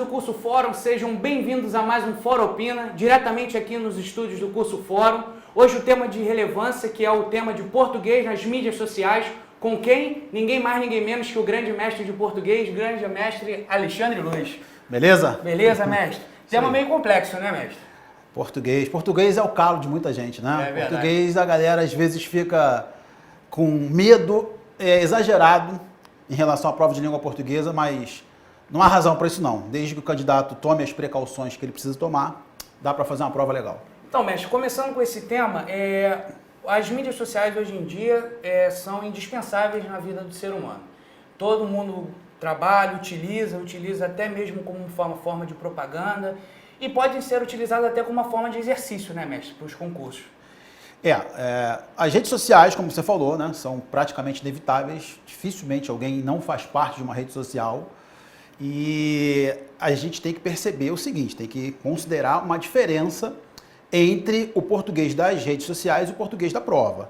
do Curso Fórum, sejam bem-vindos a mais um Fórum Opina, diretamente aqui nos estúdios do Curso Fórum. Hoje o tema de relevância, que é o tema de português nas mídias sociais, com quem? Ninguém mais, ninguém menos que o grande mestre de português, grande mestre Alexandre Luz. Beleza? Beleza, mestre? Tema meio complexo, né, mestre? Português é o calo de muita gente, né? É verdade. Português, a galera às vezes fica com medo exagerado em relação à prova de língua portuguesa, mas não há razão para isso não. Desde que o candidato tome as precauções que ele precisa tomar, dá para fazer uma prova legal. Então, mestre, começando com esse tema, as mídias sociais hoje em dia são indispensáveis na vida do ser humano. Todo mundo trabalha, utiliza até mesmo como uma forma de propaganda e podem ser utilizadas até como uma forma de exercício, né, mestre, para os concursos. As redes sociais, como você falou, né, são praticamente inevitáveis. Dificilmente alguém não faz parte de uma rede social. E a gente tem que perceber o seguinte, tem que considerar uma diferença entre o português das redes sociais e o português da prova.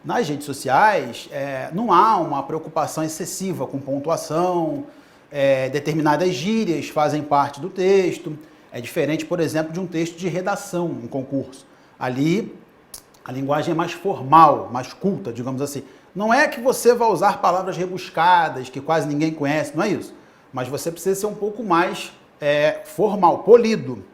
Nas redes sociais, não há uma preocupação excessiva com pontuação, determinadas gírias fazem parte do texto. É diferente, por exemplo, de um texto de redação, um concurso. Ali, a linguagem é mais formal, mais culta, digamos assim. Não é que você vai usar palavras rebuscadas, que quase ninguém conhece, não é isso. Mas você precisa ser um pouco mais formal, polido.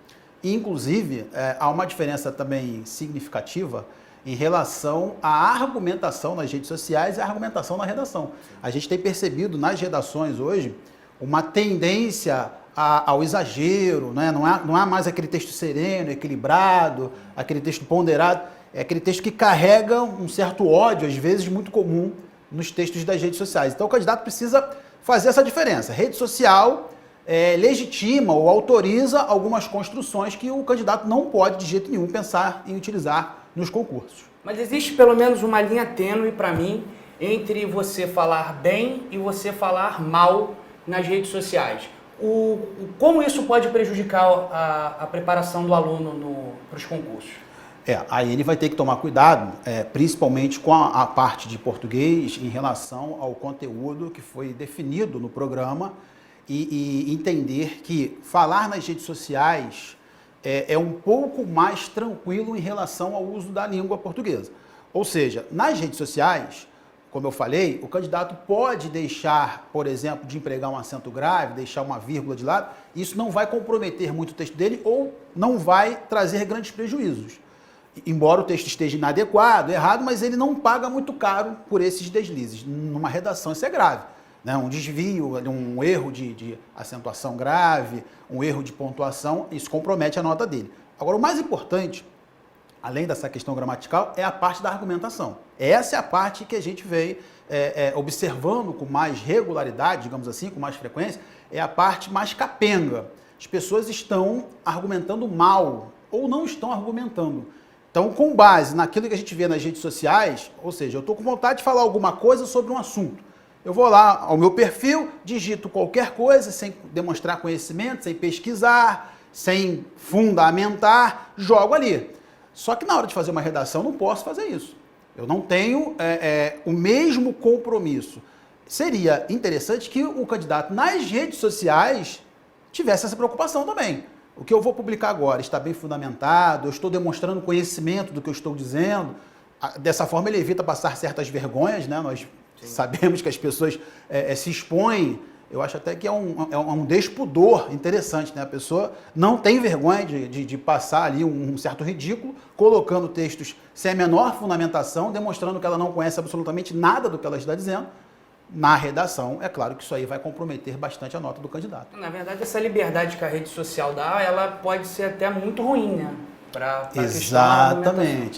E, inclusive, há uma diferença também significativa em relação à argumentação nas redes sociais e à argumentação na redação. A gente tem percebido nas redações hoje uma tendência ao exagero, né? Não há mais aquele texto sereno, equilibrado, aquele texto ponderado. É aquele texto que carrega um certo ódio, às vezes muito comum, nos textos das redes sociais. Então o candidato precisa fazer essa diferença. Rede social legitima ou autoriza algumas construções que o candidato não pode, de jeito nenhum, pensar em utilizar nos concursos. Mas existe pelo menos uma linha tênue para mim entre você falar bem e você falar mal nas redes sociais. Como isso pode prejudicar a preparação do aluno para os concursos? Aí ele vai ter que tomar cuidado, principalmente com a parte de português em relação ao conteúdo que foi definido no programa e entender que falar nas redes sociais é um pouco mais tranquilo em relação ao uso da língua portuguesa. Ou seja, nas redes sociais, como eu falei, o candidato pode deixar, por exemplo, de empregar um acento grave, deixar uma vírgula de lado, isso não vai comprometer muito o texto dele ou não vai trazer grandes prejuízos. Embora o texto esteja inadequado, errado, mas ele não paga muito caro por esses deslizes. Numa redação isso é grave, né? Um desvio, um erro de acentuação grave, um erro de pontuação, isso compromete a nota dele. Agora, o mais importante, além dessa questão gramatical, é a parte da argumentação. Essa é a parte que a gente vem observando com mais regularidade, digamos assim, com mais frequência, é a parte mais capenga. As pessoas estão argumentando mal ou não estão argumentando. Então, com base naquilo que a gente vê nas redes sociais, ou seja, eu estou com vontade de falar alguma coisa sobre um assunto. Eu vou lá ao meu perfil, digito qualquer coisa, sem demonstrar conhecimento, sem pesquisar, sem fundamentar, jogo ali. Só que na hora de fazer uma redação, eu não posso fazer isso. Eu não tenho o mesmo compromisso. Seria interessante que o candidato nas redes sociais tivesse essa preocupação também. O que eu vou publicar agora está bem fundamentado, eu estou demonstrando conhecimento do que eu estou dizendo. Dessa forma ele evita passar certas vergonhas, né? Nós sabemos que as pessoas se expõem. Eu acho até que é um despudor interessante, né? A pessoa não tem vergonha de passar ali um certo ridículo, colocando textos sem a menor fundamentação, demonstrando que ela não conhece absolutamente nada do que ela está dizendo. Na redação, é claro que isso aí vai comprometer bastante a nota do candidato. Na verdade, essa liberdade que a rede social dá, ela pode ser até muito ruim, né?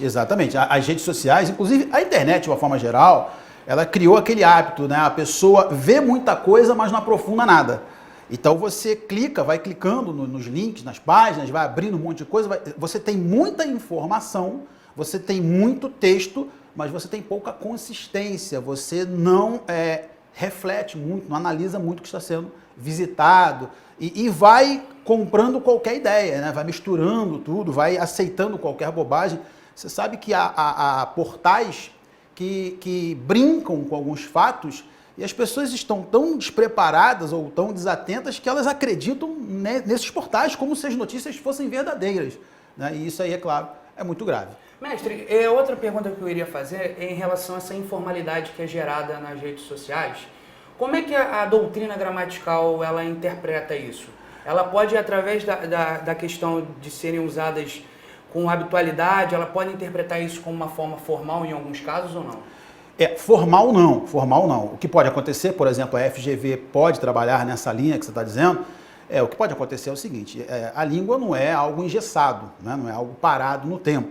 Exatamente. As redes sociais, inclusive a internet de uma forma geral, ela criou aquele hábito, né? A pessoa vê muita coisa, mas não aprofunda nada. Então você vai clicando nos links, nas páginas, vai abrindo um monte de coisa, você tem muita informação, você tem muito texto, mas você tem pouca consistência, você não reflete muito, não analisa muito o que está sendo visitado e vai comprando qualquer ideia, né? Vai misturando tudo, vai aceitando qualquer bobagem. Você sabe que há portais que brincam com alguns fatos E as pessoas estão tão despreparadas ou tão desatentas que elas acreditam nesses portais como se as notícias fossem verdadeiras, né? E isso aí, é claro, é muito grave. Mestre, outra pergunta que eu iria fazer é em relação a essa informalidade que é gerada nas redes sociais. Como é que a doutrina gramatical ela interpreta isso? Ela pode, através da questão de serem usadas com habitualidade, ela pode interpretar isso como uma forma formal em alguns casos ou não? Formal não. O que pode acontecer, por exemplo, a FGV pode trabalhar nessa linha que você está dizendo, o que pode acontecer é o seguinte, a língua não é algo engessado, né? Não é algo parado no tempo.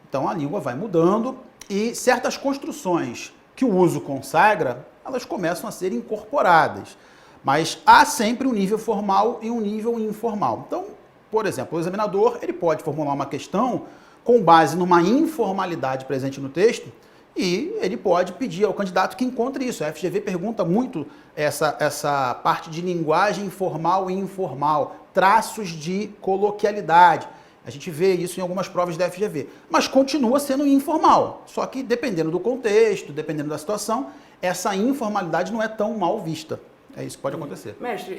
Então a língua vai mudando e certas construções que o uso consagra, elas começam a ser incorporadas. Mas há sempre um nível formal e um nível informal. Então, por exemplo, o examinador ele pode formular uma questão com base numa informalidade presente no texto e ele pode pedir ao candidato que encontre isso. A FGV pergunta muito essa parte de linguagem formal e informal, traços de coloquialidade. A gente vê isso em algumas provas da FGV, mas continua sendo informal. Só que dependendo do contexto, dependendo da situação, essa informalidade não é tão mal vista. É isso que pode acontecer. Mestre,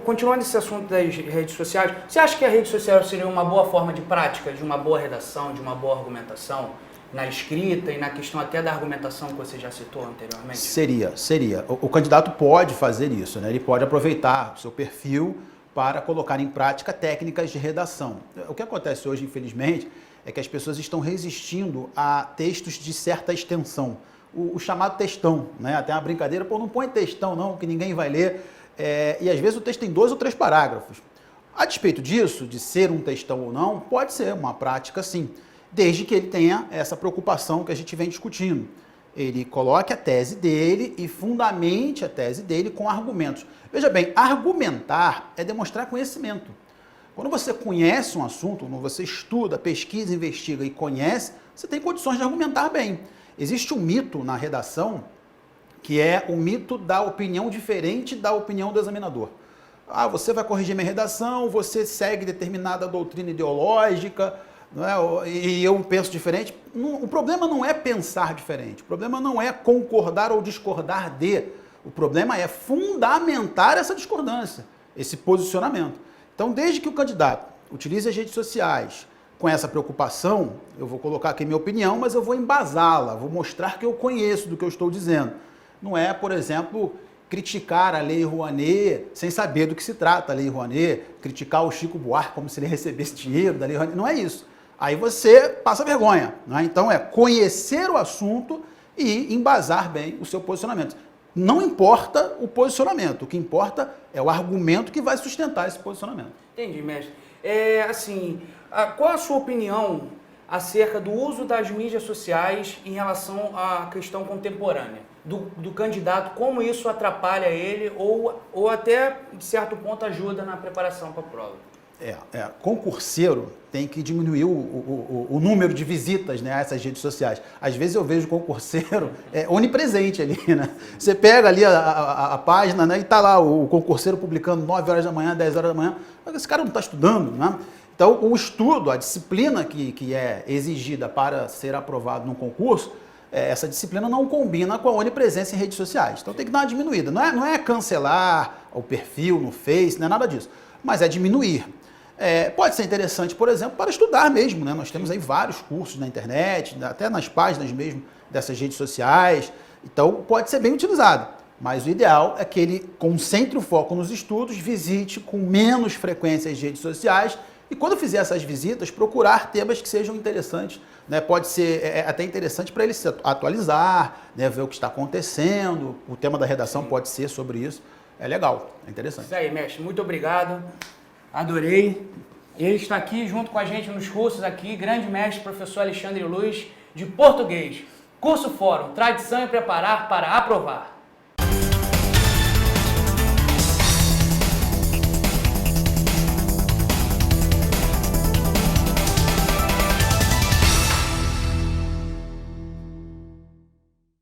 continuando esse assunto das redes sociais, você acha que a rede social seria uma boa forma de prática, de uma boa redação, de uma boa argumentação na escrita e na questão até da argumentação que você já citou anteriormente? Seria. O candidato pode fazer isso, né? Ele pode aproveitar o seu perfil para colocar em prática técnicas de redação. O que acontece hoje, infelizmente, é que as pessoas estão resistindo a textos de certa extensão. O chamado textão, né? Até uma brincadeira, não põe textão não, que ninguém vai ler. E às vezes o texto tem 2 ou 3 parágrafos. A despeito disso, de ser um textão ou não, pode ser uma prática sim, desde que ele tenha essa preocupação que a gente vem discutindo. Ele coloque a tese dele e fundamente a tese dele com argumentos. Veja bem, argumentar é demonstrar conhecimento. Quando você conhece um assunto, quando você estuda, pesquisa, investiga e conhece, você tem condições de argumentar bem. Existe um mito na redação, que é o mito da opinião diferente da opinião do examinador. Você vai corrigir minha redação, você segue determinada doutrina ideológica, não é? E eu penso diferente. O problema não é pensar diferente, o problema não é concordar ou discordar de. O problema é fundamentar essa discordância, esse posicionamento. Então, desde que o candidato utilize as redes sociais com essa preocupação, eu vou colocar aqui minha opinião, mas eu vou embasá-la, vou mostrar que eu conheço do que eu estou dizendo. Não é, por exemplo, criticar a Lei Rouanet sem saber do que se trata a Lei Rouanet, criticar o Chico Buarque como se ele recebesse dinheiro da Lei Rouanet. Não é isso. Aí você passa vergonha, né? Então é conhecer o assunto e embasar bem o seu posicionamento. Não importa o posicionamento, o que importa é o argumento que vai sustentar esse posicionamento. Entendi, mestre. Qual a sua opinião acerca do uso das mídias sociais em relação à questão contemporânea? Do candidato, como isso atrapalha ele ou até, de certo ponto, ajuda na preparação para a prova? Concurseiro tem que diminuir o número de visitas, né, a essas redes sociais. Às vezes eu vejo concurseiro onipresente ali, né? Você pega ali a página, né, e tá lá o concurseiro publicando 9 horas da manhã, 10 horas da manhã. Esse cara não está estudando, né? Então o estudo, a disciplina que é exigida para ser aprovado num concurso, essa disciplina não combina com a onipresença em redes sociais. Então tem que dar uma diminuída. Não é cancelar o perfil no Face, não é nada disso, mas é diminuir. Pode ser interessante, por exemplo, para estudar mesmo, né? Nós temos aí vários cursos na internet, até nas páginas mesmo dessas redes sociais, então pode ser bem utilizado, mas o ideal é que ele concentre o foco nos estudos, visite com menos frequência as redes sociais e quando fizer essas visitas, procurar temas que sejam interessantes, né? Pode ser até interessante para ele se atualizar, né? Ver o que está acontecendo, o tema da redação pode ser sobre isso, é legal, é interessante. Isso aí, mestre, muito obrigado. Adorei. Ele está aqui junto com a gente nos cursos aqui, grande mestre, professor Alexandre Luz, de português. Curso Fórum, tradição e preparar para aprovar.